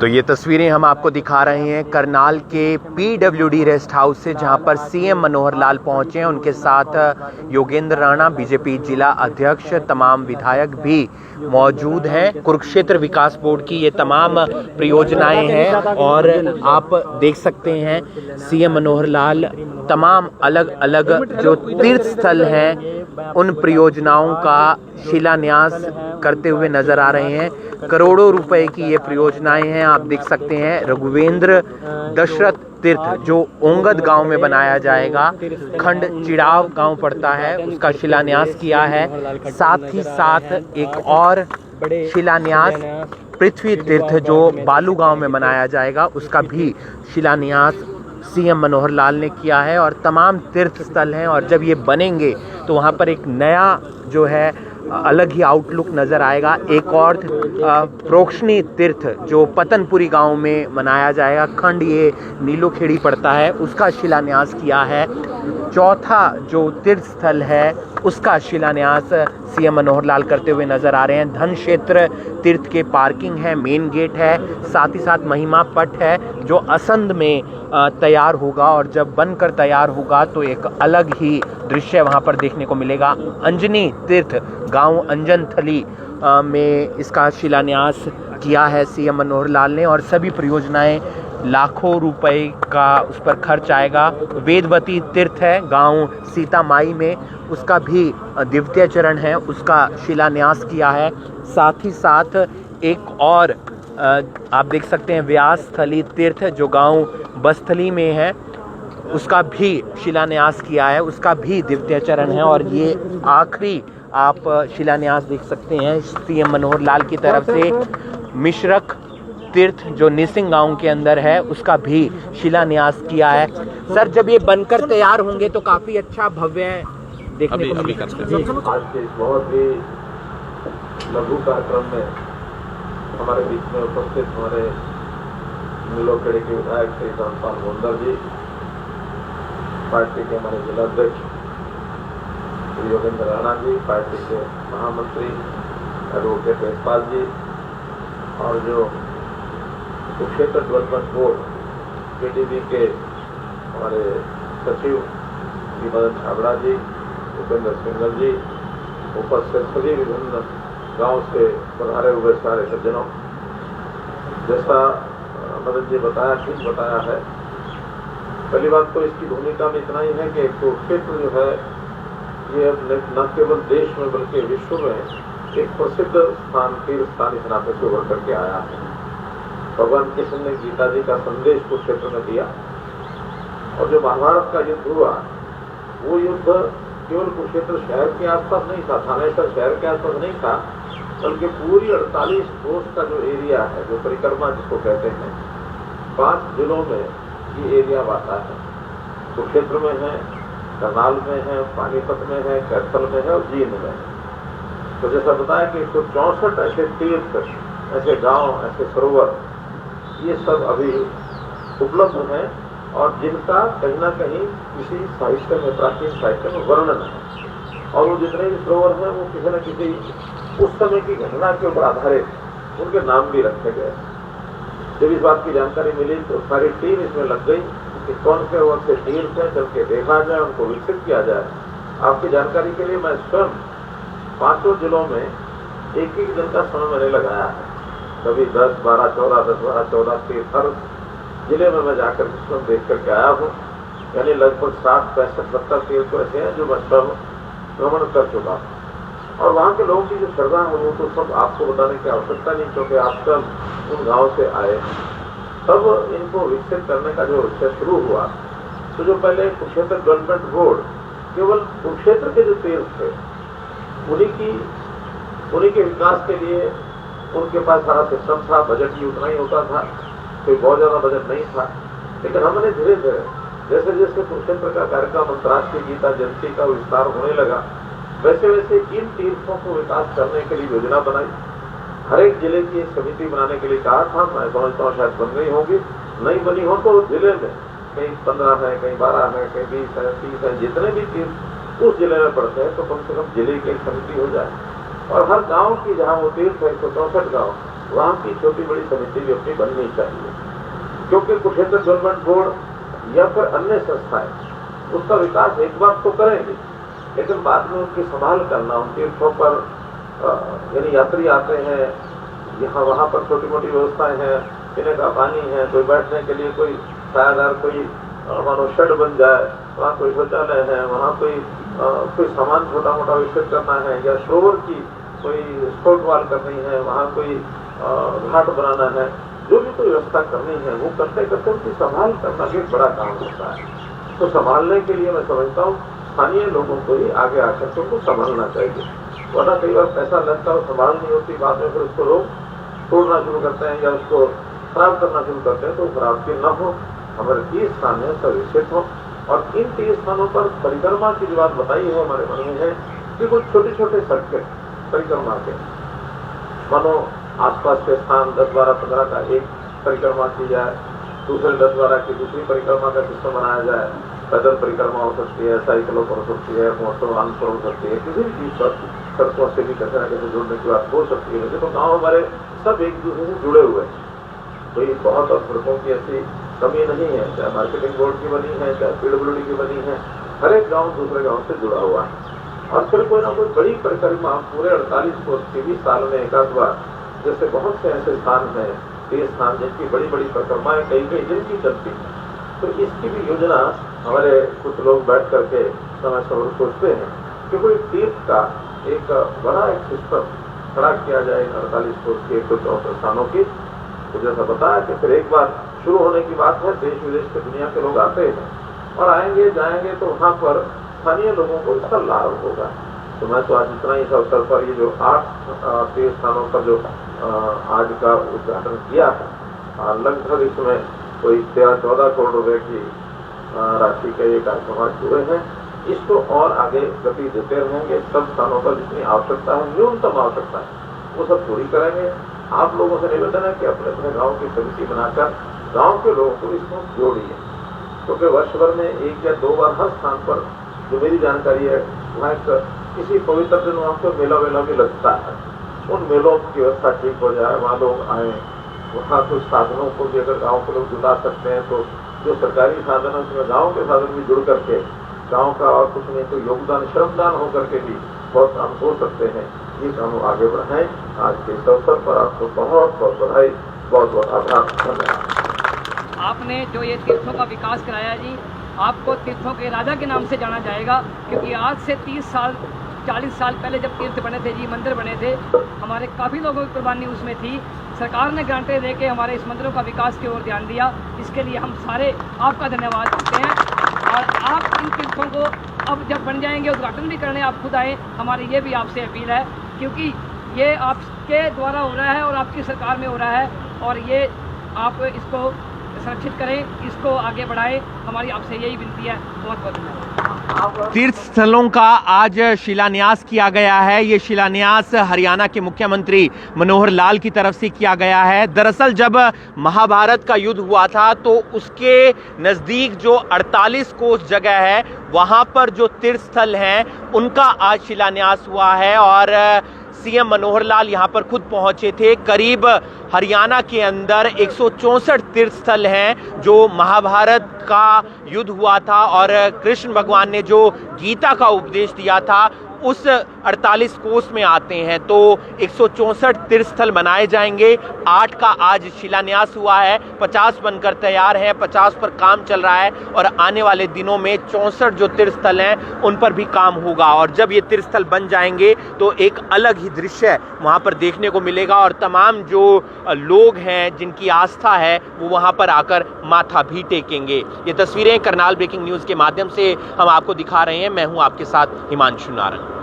तो ये तस्वीरें हम आपको दिखा रहे हैं करनाल के PWD रेस्ट हाउस से, जहां पर CM मनोहर लाल पहुंचे हैं। उनके साथ योगेंद्र राणा बीजेपी जिला अध्यक्ष, तमाम विधायक भी मौजूद हैं। कुरुक्षेत्र विकास बोर्ड की ये तमाम परियोजनाएं हैं और आप देख सकते हैं CM मनोहर लाल तमाम अलग अलग जो तीर्थ स्थल हैं उन परियोजनाओं का शिलान्यास करते हुए नजर आ रहे हैं। करोड़ों रुपए की ये परियोजनाएं हैं। आप देख सकते हैं रघुवेंद्र दशरथ तीर्थ जो ओंगद गांव में बनाया जाएगा, खंड चिड़ाव गांव पड़ता है, उसका शिलान्यास किया है। साथ ही साथ एक और शिलान्यास पृथ्वी तीर्थ जो बालू गांव में बनाया जाएगा, उसका भी शिलान्यास CM मनोहर लाल ने किया है। और तमाम तीर्थ स्थल हैं और जब ये बनेंगे तो वहाँ पर एक नया जो है अलग ही आउटलुक नज़र आएगा। एक और प्रोक्षणी तीर्थ जो पतनपुरी गांव में मनाया जाएगा, खंड ये नीलोखेड़ी पड़ता है, उसका शिलान्यास किया है। चौथा जो तीर्थ स्थल है उसका शिलान्यास CM मनोहर लाल करते हुए नजर आ रहे हैं। धन क्षेत्र तीर्थ के पार्किंग है, मेन गेट है, साथ ही साथ महिमा पट है जो असंध में तैयार होगा और जब बनकर तैयार होगा तो एक अलग ही दृश्य वहां पर देखने को मिलेगा। अंजनी तीर्थ गांव अंजनथली में इसका शिलान्यास किया है CM मनोहर लाल ने और सभी परियोजनाएं लाखों रुपए का उस पर खर्च आएगा। वेदवती तीर्थ है गांव सीतामाई में, उसका भी द्वितीय चरण है, उसका शिलान्यास किया है। साथ ही साथ एक और आप देख सकते हैं व्यासस्थली तीर्थ जो गांव बस्थली में है, उसका भी शिलान्यास किया है, उसका भी द्वितीय चरण है। और ये आखिरी आप शिलान्यास देख सकते हैं CM मनोहर लाल की तरफ से मिश्रक तीर्थ जो निसिंग गांव के अंदर है, उसका भी शिलान्यास किया है। सर, जब ये बनकर तैयार होंगे तो काफी अच्छा भव्य देखने को मिलेगा। आज के बहुत ही लघु कार्यक्रम में हमारे बीच में उपस्थित हमारे नीलोखेड़ी के विधायक श्री रामपाल गोंदर जी, पार्टी के हमारे जिलाध्यक्ष श्री योगेंद्र राणा जी, पार्टी के महामंत्री एडवोकेट यशपाल जी और जो कुरुक्षेत्र डेवलपमेंट बोर्ड PDB के हमारे सचिव श्री मदन छाबड़ा जी, उपेंद्र सिंगल जी, उपस्थित सभी विभिन्न गांव से पधारे हुए सारे सज्जनों, जैसा मदन जी बताया, ठीक बताया है। पहली बात तो इसकी भूमिका में इतना ही है कि कुरुक्षेत्र जो है ये न केवल देश में बल्कि विश्व में एक प्रसिद्ध स्थान, तीर्थ स्थान इस नाते से उभर करके आया है। भगवान कृष्ण ने गीता जी का संदेश कुरुक्षेत्र में दिया और जो महाभारत का युद्ध हुआ वो युद्ध केवल कुरुक्षेत्र शहर के आसपास नहीं था, थानेश्वर शहर के आसपास नहीं था, बल्कि पूरी 48 कोस का जो एरिया है, जो परिक्रमा जिसको कहते हैं, 5 जिलों में ये एरिया आता है। कुरुक्षेत्र में है, करनाल में है, पानीपत में है, कैथल में है और जींद में है। तो जैसा बताया कि 164 ऐसे तीर्थ, ऐसे गांव, ऐसे सरोवर, ये सब अभी उपलब्ध हैं और जिनका कहीं ना कहीं किसी साहित्य में, प्राचीन साहित्य में वर्णन है। और वो जितने भी सरोवर हैं वो किसी न किसी उस समय की घटना के ऊपर आधारित उनके नाम भी रखे गए। जब इस बात की जानकारी मिली तो सारी टीम इसमें लग गई कि कौन से वक्त से तीर्थ है, चल के देखा जाए, उनको विकसित किया जाए। आपकी जानकारी के लिए मैं स्वयं 5 जिलों में एक दिन का समय मैंने लगाया है। कभी 10, 12, 14, 10, 12, 14 तीर्थ हर जिले में मैं जाकर स्वयं देख करके आया हूँ। यानी लगभग 60, 65, 70 तीर्थ ऐसे हैं जो मैं स्वयं भ्रमण कर चुका हूँ। और वहाँ के लोगों की जो श्रद्धा है वो तो सब आपको बताने की आवश्यकता नहीं, क्योंकि आप सब उन गाँव से आए। तब इनको विकसित करने का जो शुरू हुआ, तो जो पहले कुरुक्षेत्र डेवलपमेंट बोर्ड केवल कुरुक्षेत्र के जो तीर्थ थे उन्हीं के विकास के लिए उनके पास सारा सिस्टम था, बजट भी उतना ही होता था, कोई बहुत ज्यादा बजट नहीं था। लेकिन हमने धीरे धीरे जैसे जैसे कुरुक्षेत्र का कार्यक्रम अंतर्राष्ट्रीय गीता जयंती का विस्तार होने लगा, वैसे वैसे इन तीर्थों को विकास करने के लिए योजना बनाई। हर एक जिले की समिति बनाने के लिए कहा था। मैं समझता हूँ शायद बन गई होगी, नहीं बनी हो तो जिले में कहीं 15 है, कहीं 12 है, कहीं 20 है, 30 है, जितने भी तीर्थ उस जिले में पड़ते हैं तो कम से कम जिले की समिति हो जाए। और हर गांव की जहां वो तीर्थ है 164 गांव, वहाँ की छोटी बड़ी समिति भी अपनी बननी चाहिए, क्योंकि कुरुक्षेत्र डेवलपमेंट बोर्ड या फिर अन्य संस्थाएं उसका विकास एक बार तो करेंगे, लेकिन बाद में उनकी संभाल करना, उन तीर्थों पर यानी यात्री आते हैं, यहाँ वहाँ पर छोटी मोटी व्यवस्थाएं हैं, पीने का पानी है, कोई बैठने के लिए कोई छायादार कोई मानो शेड बन जाए, वहाँ कोई शौचालय है, वहाँ कोई सामान छोटा मोटा विकसित करना है, या सरोवर की कोई स्पोर्ट वाल करनी है, वहाँ कोई घाट बनाना है, जो भी कोई व्यवस्था करनी है वो करते करते उनकी संभाल करना भी एक बड़ा काम होता है। तो संभालने के लिए मैं समझता हूँ स्थानीय लोगों को ही आगे आकर के उनको संभालना चाहिए, वरना कई बार पैसा लगता है, संभाल नहीं होती, बाद में फिर उसको लोग तोड़ना शुरू करते हैं या उसको खराब करना शुरू करते हैं। तो खराब की न हो, हमारे 30 स्थान है सर्विसित हो, और इन 30 स्थानों पर परिक्रमा की जो बात बताई है हमारे मन में है कि कुछ छोटे छोटे सर्किट परिक्रमा के, मानो आसपास के स्थान 10, 12, 15 का एक परिक्रमा की जाए, दूसरे 10, 12 की दूसरी परिक्रमा का सिस्टम बनाया जाए, पैदल परिक्रमा हो सकती है, साइकिलों पर हो सकती है, मोटरवाहन पर हो सकती है, किसी भी चीज पर सड़कों से भी कैसे न कैसे जुड़ने की बात हो सकती है। लेकिन तो गाँव हमारे सब एक दूसरे से जुड़े हुए हैं, कोई बहुत और सड़कों की ऐसी कमी नहीं है, चाहे मार्केटिंग बोर्ड की बनी है, चाहे PWD की बनी है, हर एक गाँव दूसरे गाँव से जुड़ा हुआ है। और फिर कोई ना कोई बड़ी परिक्रमा पूरे 48 कोस की भी साल में एक आध बार, जैसे बहुत से ऐसे स्थान हैं, 30 स्थान जिनकी बड़ी बड़ी परिक्रमाएं कई जिनकी चलती है, तो इसकी भी योजना हमारे कुछ लोग बैठ करके समय समय सोचते हैं कि कोई तीर्थ का एक बड़ा एक सिस्टम खड़ा किया जाए इन 48 कोस के कुछ और स्थानों की। तो जैसा बताया कि फिर एक बार शुरू होने की बात है, देश विदेश के दुनिया के लोग आते हैं और आएंगे जाएंगे, तो वहाँ पर स्थानीय लोगों को इसका लाभ होगा। तो मैं तो आज इतना ही इस अवसर पर ये जो 8 तीर्थ स्थानों पर जो आज का उद्घाटन किया है, लगभग इसमें कोई 13-14 करोड़ रुपए की राशि के ये कार्यक्रम आज जुड़े हैं। इसको और आगे गति देते रहेंगे, सब स्थानों पर जितनी आवश्यकता है, न्यूनतम आवश्यकता है, वो सब पूरी करेंगे। आप लोगों से निवेदन है कि अपने अपने गाँव की समिति बनाकर गाँव के लोगों को इसमें जोड़िए, क्योंकि वर्ष भर में 1 या 2 बार हर स्थान पर, जो मेरी जानकारी है, वहाँ किसी पवित्र दिन वहाँ पर मेला वेला भी लगता है। उन मेलों की व्यवस्था ठीक हो जाए, वहाँ लोग आए, वहाँ कुछ साधनों को भी अगर गाँव के लोग जुटा सकते हैं, तो जो सरकारी साधन है उसमें गाँव के साधन भी जुड़ करके गाँव का और कुछ नहीं तो योगदान श्रमदान होकर के भी बहुत काम हो सकते हैं। ये काम आगे बढ़ाएं। आज के इस अवसर पर आपको बहुत बहुत बधाई, बहुत बहुत आभार, धन्यवाद। आपने जो ये तीर्थों का विकास कराया जी, आपको तीर्थों के राजा के नाम से जाना जाएगा, क्योंकि आज से 30 साल 40 साल पहले जब तीर्थ बने थे जी, मंदिर बने थे, हमारे काफ़ी लोगों की कुर्बानी उसमें थी। सरकार ने ग्रांटें देके हमारे इस मंदिरों का विकास की ओर ध्यान दिया, इसके लिए हम सारे आपका धन्यवाद करते हैं। और आप इन तीर्थों को अब जब बन जाएंगे, उद्घाटन भी करने आप खुद आए, हमारी ये भी आपसे अपील है, क्योंकि ये आपके द्वारा हो रहा है और आपकी सरकार में हो रहा है, और ये आप इसको संरक्षित करें, इसको आगे बढ़ाएं, हमारी आपसे यही विनती है। बहुत बहुत धन्यवाद। तीर्थ स्थलों का आज शिलान्यास किया गया है। ये शिलान्यास हरियाणा के मुख्यमंत्री मनोहर लाल की तरफ से किया गया है। दरअसल जब महाभारत का युद्ध हुआ था तो उसके नज़दीक जो 48 कोस जगह है, वहाँ पर जो तीर्थ स्थल हैं उनका आज शिलान्यास हुआ है, और CM मनोहर लाल यहाँ पर खुद पहुँचे थे। करीब हरियाणा के अंदर 164 तीर्थ स्थल हैं जो महाभारत का युद्ध हुआ था और कृष्ण भगवान ने जो गीता का उपदेश दिया था उस 48 कोस में आते हैं। तो 164 तीर्थ स्थल बनाए जाएंगे। 8 का आज शिलान्यास हुआ है, 50 बनकर तैयार हैं, 50 पर काम चल रहा है, और आने वाले दिनों में 64 जो तीर्थ स्थल हैं उन पर भी काम होगा। और जब ये तीर्थ स्थल बन जाएंगे तो एक अलग ही दृश्य वहाँ पर देखने को मिलेगा, और तमाम जो लोग हैं जिनकी आस्था है वो वहाँ पर आकर माथा भी टेकेंगे। ये तस्वीरें करनाल ब्रेकिंग न्यूज़ के माध्यम से हम आपको दिखा रहे हैं। मैं हूँ आपके साथ हिमांशु नारंग।